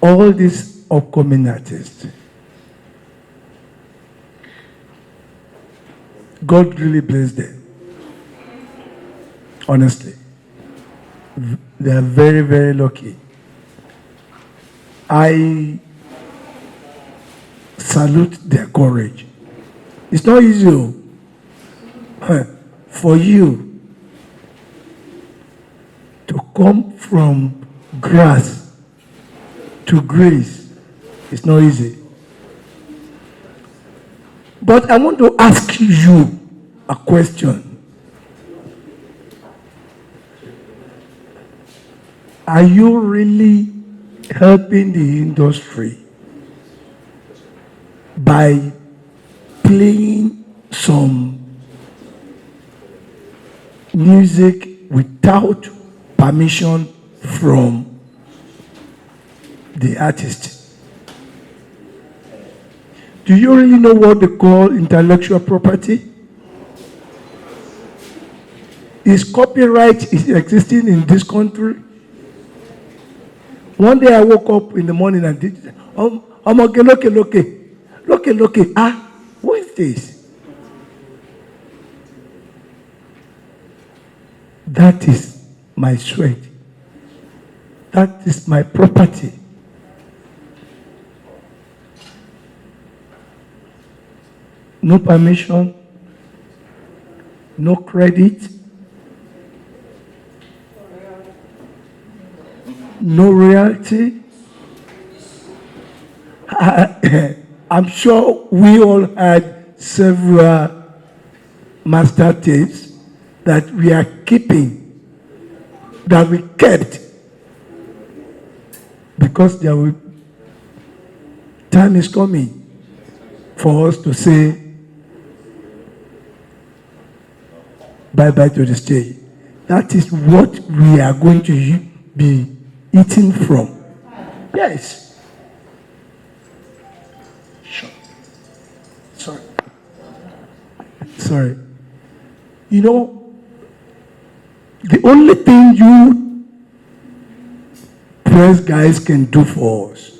All these upcoming artists, God really bless them. Honestly. They are very, very lucky. I salute their courage. It's not easy for you to come from grass to grace. It's not easy. But I want to ask you a question. Are you really helping the industry by playing some music without permission from the artist? Do you really know what they call intellectual property? Is copyright existing in this country? One day I woke up in the morning and did, look, what is this? That is my sweat. That is my property. No permission, no credit, no royalty. I'm sure we all had several master tapes that we are keeping, that we kept because time is coming for us to say bye-bye to the stage. That is what we are going to be eating from. Yes. Sure. Sorry. You know, the only thing you press guys can do for us,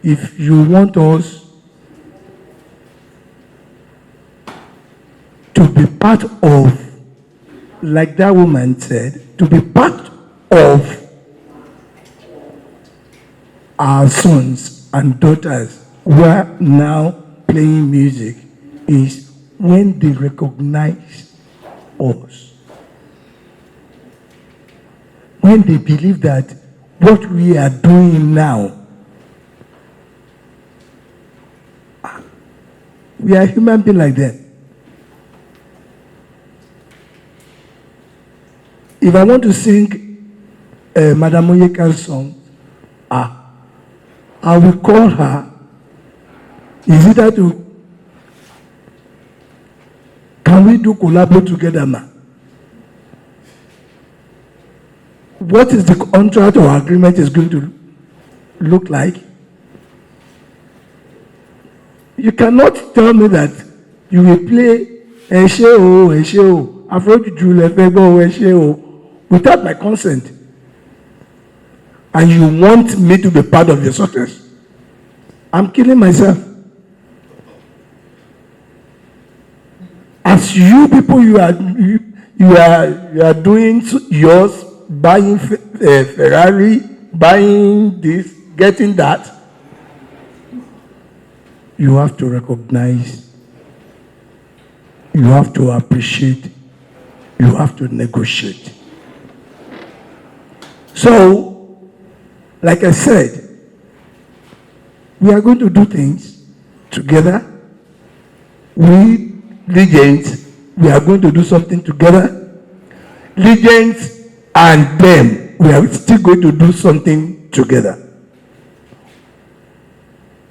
if you want us to be part of, like that woman said, to be part of our sons and daughters who are now playing music, is when they recognize us. When they believe that what we are doing now, we are human beings like them. If I want to sing Madam Onyeka's song, I will call her. Is it that can we do collabo together, ma? What is the contract or agreement is going to look like? You cannot tell me that you will play Eshe Afrojuju Lefego Eshe without my consent, and you want me to be part of your success. I'm killing myself. As you people, you are doing yours, buying Ferrari, buying this, getting that. You have to recognize, you have to appreciate, you have to negotiate. So, like I said, we are going to do things together. We, Legends, we are going to do something together. Legends and them, we are still going to do something together.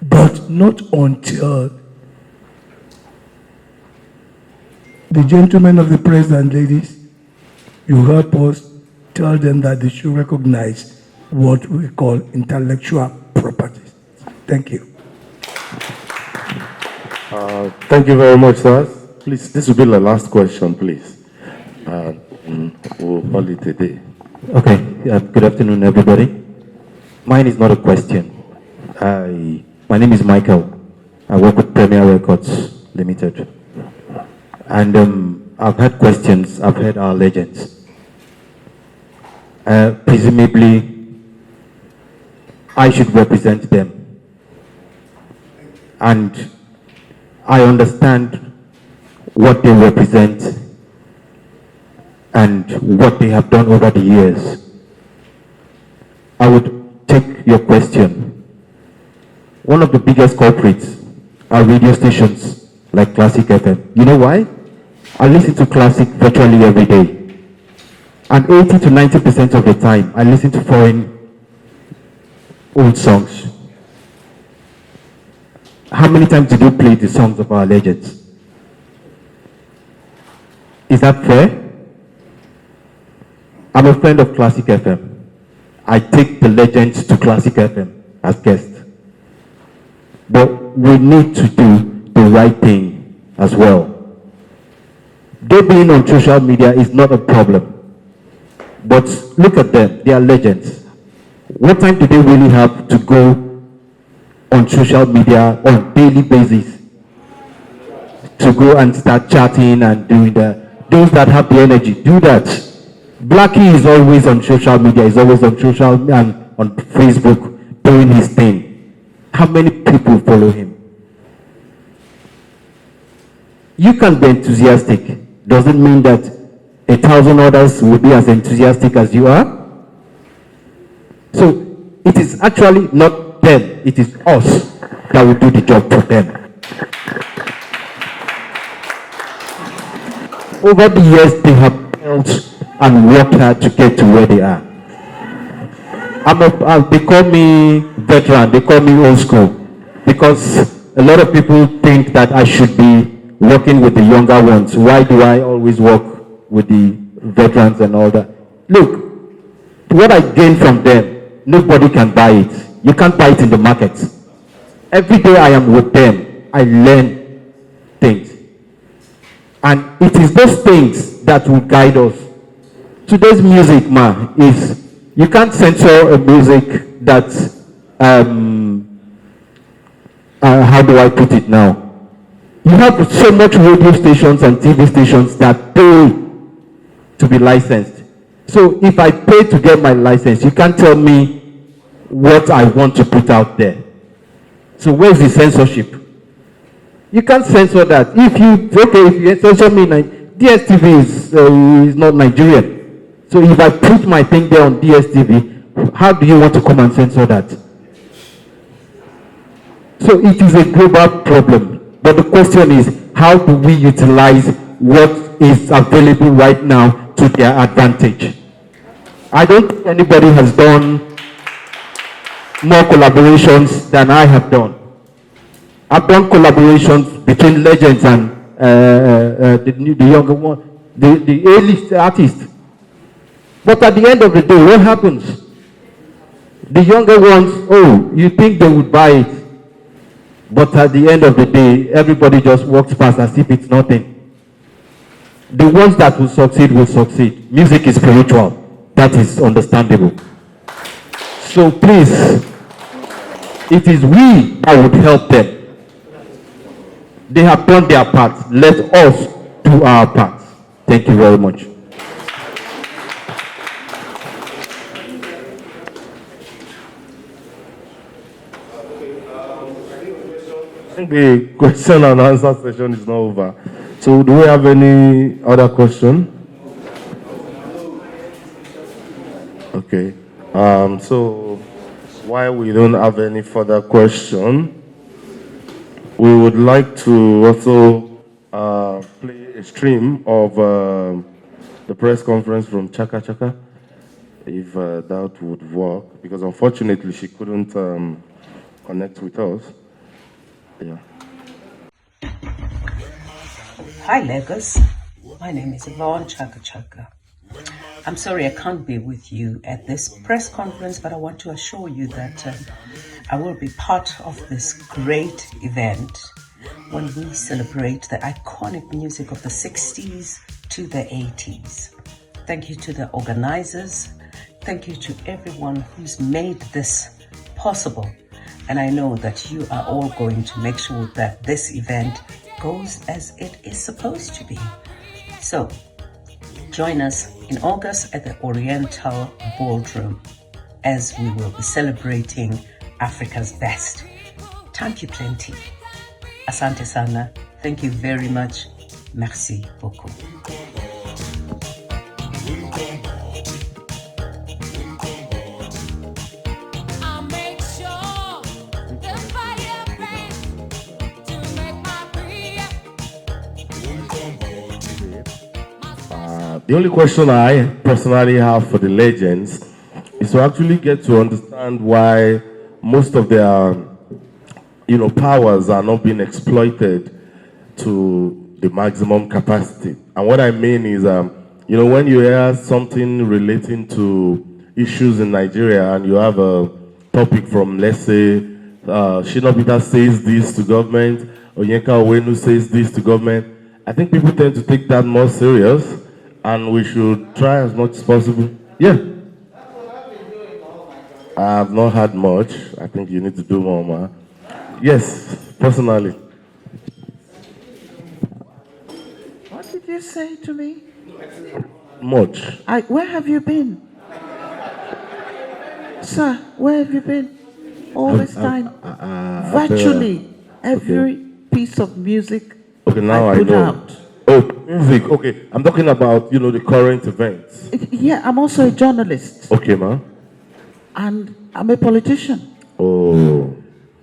But not until the gentlemen of the press and ladies, you help us tell them that they should recognize what we call intellectual property. Thank you. Thank you very much, sir. Please, this will be the last question, please. We'll call it a day. Okay, good afternoon, everybody. Mine is not a question. My name is Michael. I work with Premier Records Limited. And I've had questions, I've heard our legends. Presumably, I should represent them. And I understand what they represent and what they have done over the years. I would take your question. One of the biggest culprits are radio stations like Classic FM. You know why? I listen to Classic virtually every day. And 80 to 90% of the time, I listen to foreign old songs. How many times did you play the songs of our legends? Is that fair? I'm a friend of Classic FM. I take the legends to Classic FM as guests. But we need to do the right thing as well. They being on social media is not a problem. But look at them, they are legends. What time do they really have to go on social media on a daily basis to go and start chatting and doing that? Those that have the energy, do that. Blackie is always on social media, he's always on social and on Facebook doing his thing. How many people follow him? You can be enthusiastic. Doesn't mean that 1,000 others will be as enthusiastic as you are. So it is actually not them, it is us that will do the job for them. Over the years, they have built and worked hard to get to where they are. they call me veteran, they call me old school, because a lot of people think that I should be working with the younger ones. Why do I always work with the veterans and all that? Look, what I gain from them, nobody can buy it. You can't buy it in the market. Every day I am with them, I learn things. And it is those things that will guide us. Today's music, man, is, you can't censor a music that, how do I put it now? You have so much radio stations and TV stations that pay to be licensed. So if I pay to get my license, you can't tell me what I want to put out there. So where's the censorship? You can't censor that. If you censor me, DSTV is not Nigerian. So if I put my thing there on DSTV, how do you want to come and censor that? So it is a global problem. But the question is, how do we utilize what is available right now to their advantage? I don't think anybody has done more collaborations than I have done. I've done collaborations between legends and the younger one, the A-list artists. But at the end of the day, what happens? The younger ones, oh, you think they would buy it. But at the end of the day, everybody just walks past as if it's nothing. The ones that will succeed will succeed. Music is spiritual. That is understandable. So please, it is we that would help them. They have done their part. Let us do our part. Thank you very much. I think the question and answer session is not over. So do we have any other question? Okay. So while we don't have any further question, we would like to also play a stream of the press conference from Chaka Chaka, if that would work, because unfortunately she couldn't connect with us. Yeah. Hi Lagos, my name is Yvonne Chaka Chaka. I'm sorry I can't be with you at this press conference, but I want to assure you that I will be part of this great event when we celebrate the iconic music of the 60s to the 80s. Thank you to the organizers. Thank you to everyone who's made this possible. And I know that you are all going to make sure that this event goes as it is supposed to be. So, join us in August at the Oriental Ballroom as we will be celebrating Africa's best. Thank you plenty. Asante sana. Thank you very much. Merci beaucoup. The only question I personally have for the legends is to actually get to understand why most of their, powers are not being exploited to the maximum capacity. And what I mean is, when you hear something relating to issues in Nigeria and you have a topic from, let's say, Shina says this to government, Onwenu says this to government, I think people tend to take that more serious. And we should try as much as possible. Yeah. I have not had much. I think you need to do more, man. Yes, personally. What did you say to me? Much. Where have you been? Sir, where have you been? All this time? Virtually every piece of music okay, now I put out. Oh, music. Okay, I'm talking about, the current events. Yeah, I'm also a journalist. Okay, ma'am. And I'm a politician. Oh.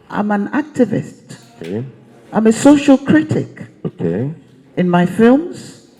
I'm an activist. Okay. I'm a social critic. Okay. In my films,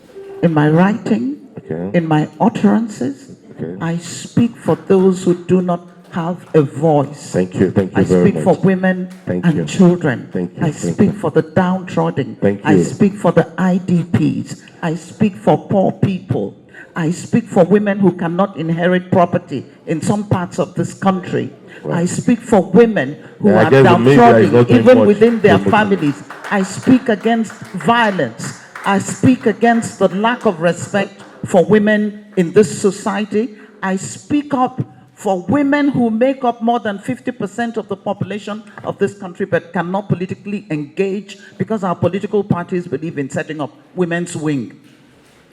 in my writing, okay. in my utterances, okay. I speak for those who do not have a voice. Thank you very much. I speak for women and children. I speak for the downtrodden. I speak for the IDPs. I speak for poor people. I speak for women who cannot inherit property in some parts of this country. I speak for women who are downtrodden even within their families. I speak against violence. I speak against the lack of respect for women in this society. I speak up for women who make up more than 50% of the population of this country but cannot politically engage because our political parties believe in setting up women's wing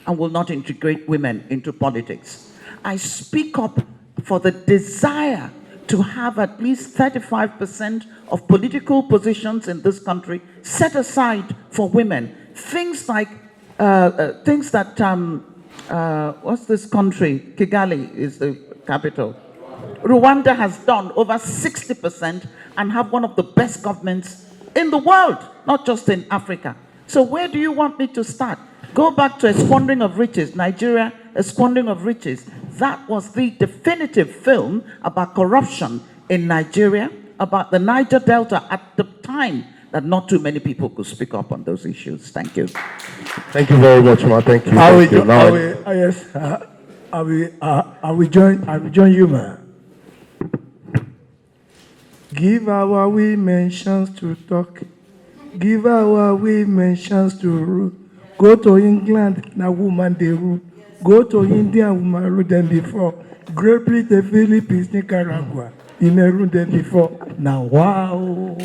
and will not integrate women into politics. I speak up for the desire to have at least 35% of political positions in this country set aside for women. Things like, what's this country? Kigali is the capital. Rwanda has done over 60% and have one of the best governments in the world, not just in Africa. So where do you want me to start? Go back to A Squandering of Riches, Nigeria, A Squandering of Riches. That was the definitive film about corruption in Nigeria, about the Niger Delta at the time that not too many people could speak up on those issues. Thank you. Thank you very much, Ma. Thank you. I will join you, man. Give our women chance to talk. Give our women chance to rule. Go to England, now woman they rule. Go to India, woman rule them before. Great Britain, Philippines, Nicaragua, in a room them before. Now, wow.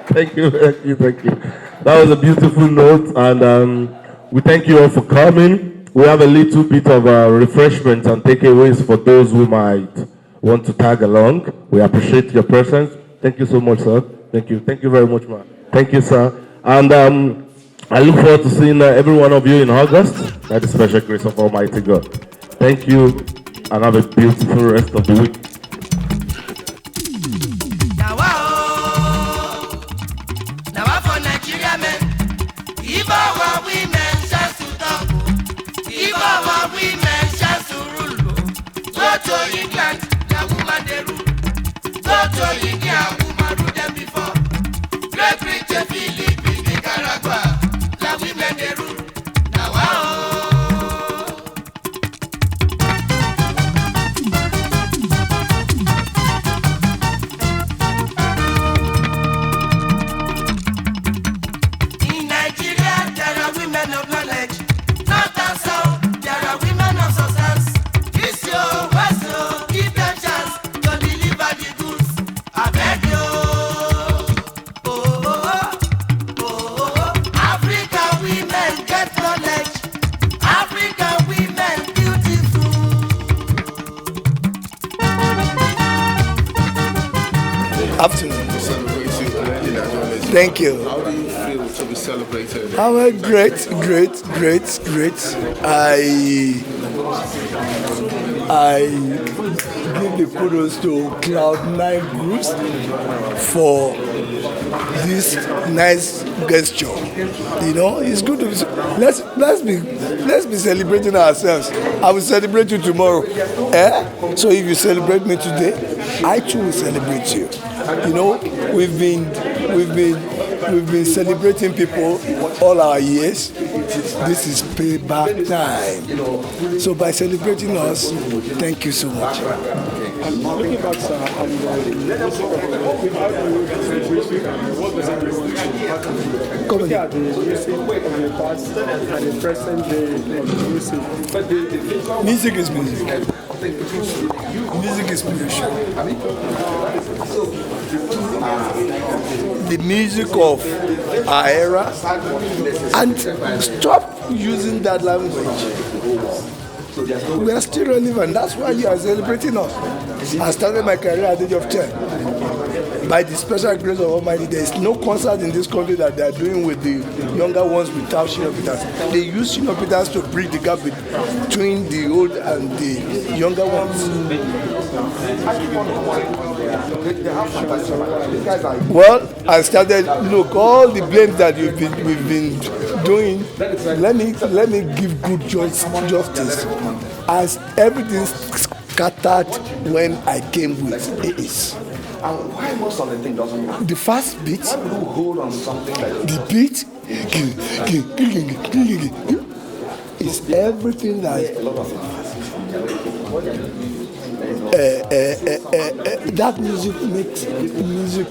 Thank you. That was a beautiful note, and we thank you all for coming. We have a little bit of refreshment and takeaways for those who might want to tag along. We appreciate your presence. Thank you so much, sir. Thank you. Thank you very much, ma. Thank you, sir. And I look forward to seeing every one of you in August by the special grace of Almighty God. Thank you, and have a beautiful rest of the week. Give our women chance to talk. Give our women chance to rule. Go to England, the woman they rule. Go to India, woman rule them before. Great Britain, Philippines, Nicaragua, the women they rule. Now Afternoon. Thank you. How do you feel to be celebrated? Great. I give the kudos to Cloud9 Groups for this nice gesture. You know, it's good to be, let's be celebrating ourselves. I will celebrate you tomorrow. So if you celebrate me today, I too will celebrate you. You know, we've been celebrating people all our years. This is payback time. So by celebrating us, thank you so much. Looking back, sir, Come look at the music of the past and the present day of the music. Music is music. Music is spiritual. The music of our era, and stop using that language. We are still relevant. That's why you are celebrating us. I started my career at the age of 10. By the special grace of Almighty, there is no concert in this country that they are doing with the younger ones without Shina Peters. They use Shina Peters to bridge the gap between the old and the younger ones. Well, I started, look, all the blames that we've been doing, let me give good justice. As everything scattered when I came with AAs. And why most of the thing doesn't work? The first beat, Why people hold on to something like the beat is everything that that music makes music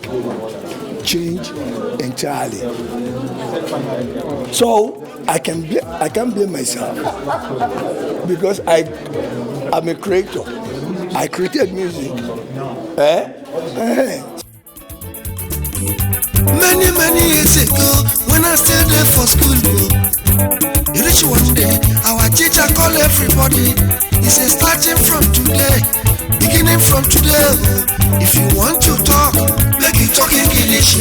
change entirely. So I can't blame myself because I'm a creator. I created music. Many years ago, when I still there for school, you reach one day, our teacher call everybody. He says, starting from today, beginning from today, if you want to talk, make it talk English.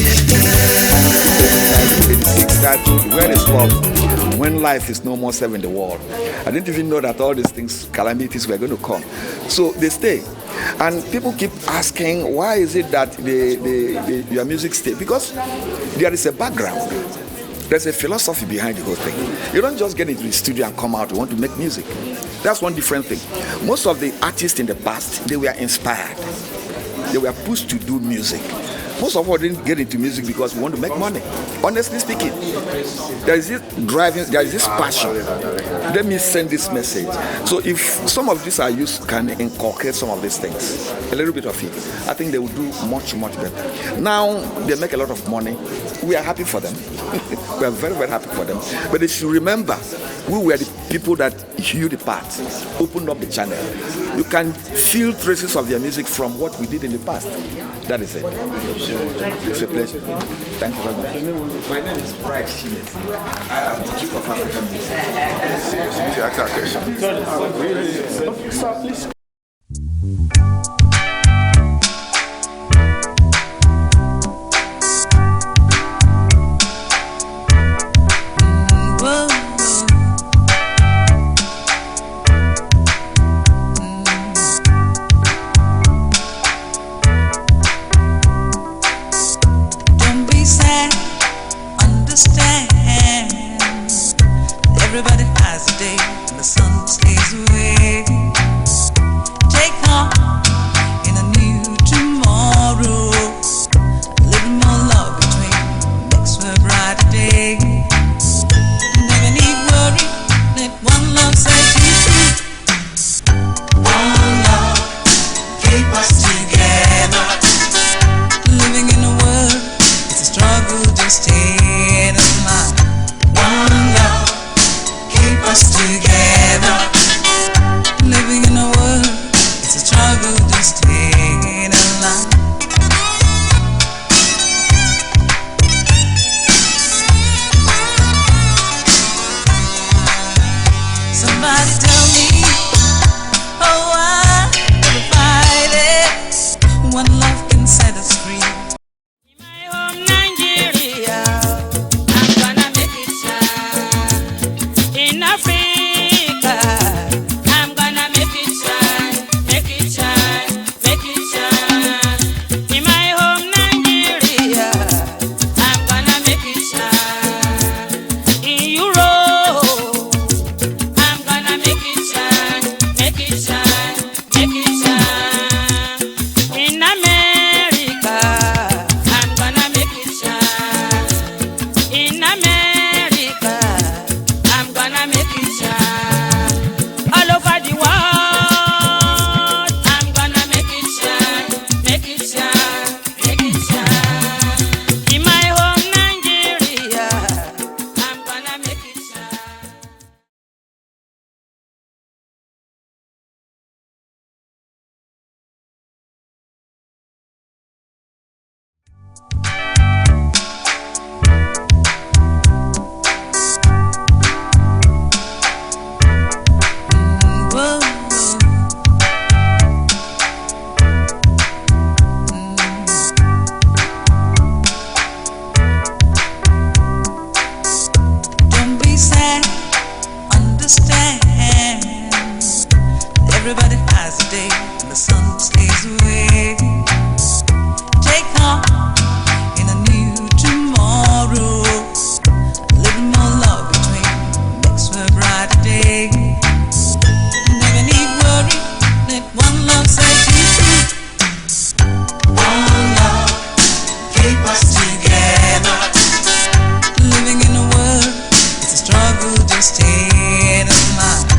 It's that where is love when life is no more safe in the world? I didn't even know that all these things, calamities were going to come. So they stay. And people keep asking, why is it that your music stay? Because there is a background. There's a philosophy behind the whole thing. You don't just get into the studio and come out, you want to make music. That's one different thing. Most of the artists in the past, they were inspired. They were pushed to do music. Most of us didn't get into music because we want to make money. Honestly speaking, there is this driving, there is this passion. Let me send this message. So if some of these are used, can inculcate some of these things, a little bit of it, I think they will do much, much better. Now they make a lot of money. We are happy for them. We are very, very happy for them. But they should remember, we were the people that healed the path, opened up the channel. You can feel traces of their music from what we did in the past. That is it. It's a pleasure. Thank you very much. My name is Chimezie. I am the Chief of African Music. Everybody has a day when the sun stays away. Take on in a new tomorrow. A little more love between makes for a brighter day. Never need worry, let one love set you free. One love keep us together. Living in a world, it's a struggle just staying alive. One love keep us together. Living in a world, it's a struggle just staying alive. Somebody tell me, oh why do we fight it? One love can set us free. In my home Nigeria, I'm gonna make it shine. In Africa, I'm gonna make it shine, make it shine, make it shine. In my home Nigeria, I'm gonna make it shine. In Europe, I'm gonna make it shine, make it shine, make it shine. In America, I'm gonna make it shine. In America, I'm gonna make it shine. All over the world, I'm gonna make it shine, make it shine, make it shine. In my home Nigeria, I'm gonna make it shine. Whoa. Don't be sad, understand. Everybody has a day when the sun stays away. Take on in a new tomorrow. A little more love between makes for a brighter day. Never need worry, let one state of mind.